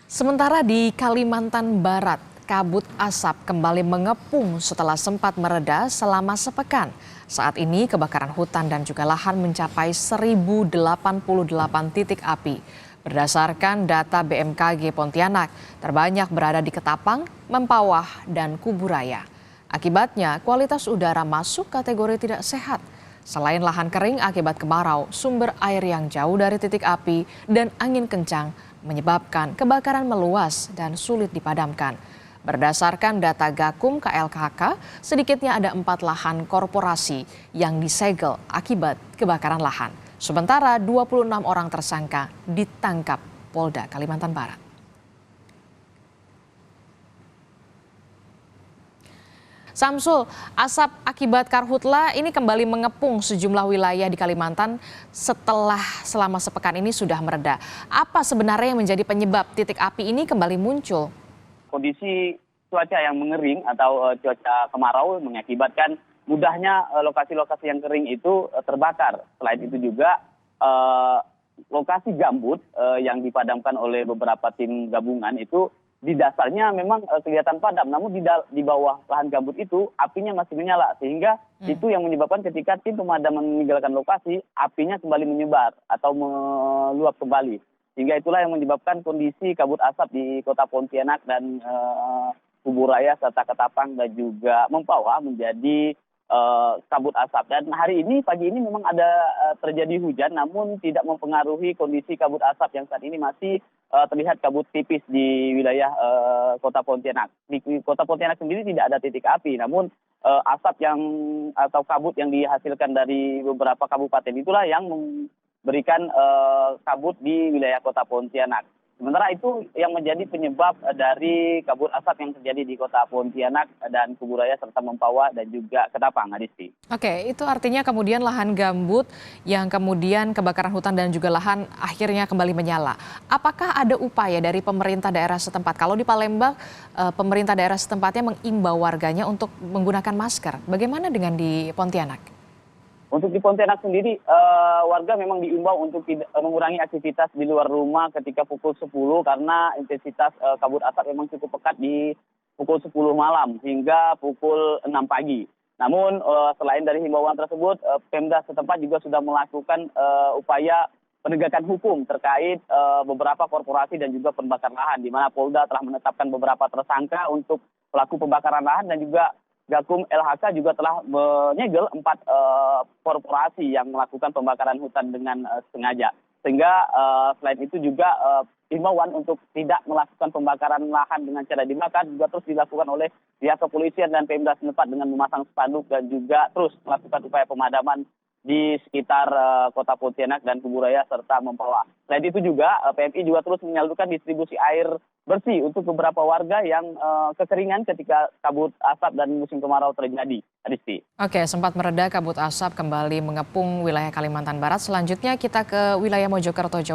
Sementara di Kalimantan Barat, kabut asap kembali mengepung setelah sempat mereda selama sepekan. Saat ini kebakaran hutan dan juga lahan mencapai 1.088 titik api. Berdasarkan data BMKG Pontianak, terbanyak berada di Ketapang, Mempawah, dan Kuburaya. Akibatnya, kualitas udara masuk kategori tidak sehat. Selain lahan kering akibat kemarau, sumber air yang jauh dari titik api dan angin kencang menyebabkan kebakaran meluas dan sulit dipadamkan. Berdasarkan data Gakum KLKK, sedikitnya ada 4 lahan korporasi yang disegel akibat kebakaran lahan. Sementara 26 orang tersangka ditangkap Polda Kalimantan Barat. Samsul, asap akibat karhutla ini kembali mengepung sejumlah wilayah di Kalimantan setelah selama sepekan ini sudah mereda. Apa sebenarnya yang menjadi penyebab titik api ini kembali muncul? Kondisi cuaca yang mengering atau cuaca kemarau mengakibatkan mudahnya lokasi-lokasi yang kering itu terbakar. Selain itu juga lokasi gambut yang dipadamkan oleh beberapa tim gabungan itu di dasarnya memang kelihatan padam, namun di bawah lahan gambut itu apinya masih menyala, sehingga itu yang menyebabkan ketika tim pemadaman meninggalkan lokasi, apinya kembali menyebar atau meluap kembali. Sehingga itulah yang menyebabkan kondisi kabut asap di Kota Pontianak dan Kuburaya serta Ketapang dan juga Mempawah menjadi kabut asap. Dan hari ini, pagi ini memang ada terjadi hujan, namun tidak mempengaruhi kondisi kabut asap yang saat ini masih terlihat kabut tipis di wilayah Kota Pontianak. Di Kota Pontianak sendiri tidak ada titik api, namun asap atau kabut yang dihasilkan dari beberapa kabupaten itulah yang memberikan kabut di wilayah Kota Pontianak. Sementara itu yang menjadi penyebab dari kabut asap yang terjadi di Kota Pontianak dan Kuburaya serta Mempawah dan juga Ketapang, Adisti. Oke, itu artinya kemudian lahan gambut yang kemudian kebakaran hutan dan juga lahan akhirnya kembali menyala. Apakah ada upaya dari pemerintah daerah setempat? Kalau di Palembang, pemerintah daerah setempatnya mengimbau warganya untuk menggunakan masker. Bagaimana dengan di Pontianak? Untuk di Pontianak sendiri, warga memang diimbau untuk tidak mengurangi aktivitas di luar rumah ketika pukul 10 karena intensitas kabut asap memang cukup pekat di pukul 10 malam hingga pukul 6 pagi. Namun selain dari himbauan tersebut, Pemda setempat juga sudah melakukan upaya penegakan hukum terkait beberapa korporasi dan juga pembakaran lahan, di mana Polda telah menetapkan beberapa tersangka untuk pelaku pembakaran lahan dan juga Gakum LHK juga telah menyegel 4 korporasi yang melakukan pembakaran hutan dengan sengaja. Sehingga selain itu juga himbauan untuk tidak melakukan pembakaran lahan dengan cara dibakar juga terus dilakukan oleh pihak kepolisian dan Pemda setempat dengan memasang spanduk dan juga terus melakukan upaya pemadaman di sekitar Kota Pontianak dan Kuburaya serta Mempawah. Selain itu juga PMI juga terus menyalurkan distribusi air bersih untuk beberapa warga yang kekeringan ketika kabut asap dan musim kemarau terjadi. Adisti. Oke, sempat mereda kabut asap kembali mengepung wilayah Kalimantan Barat. Selanjutnya kita ke wilayah Mojokerto, Jawa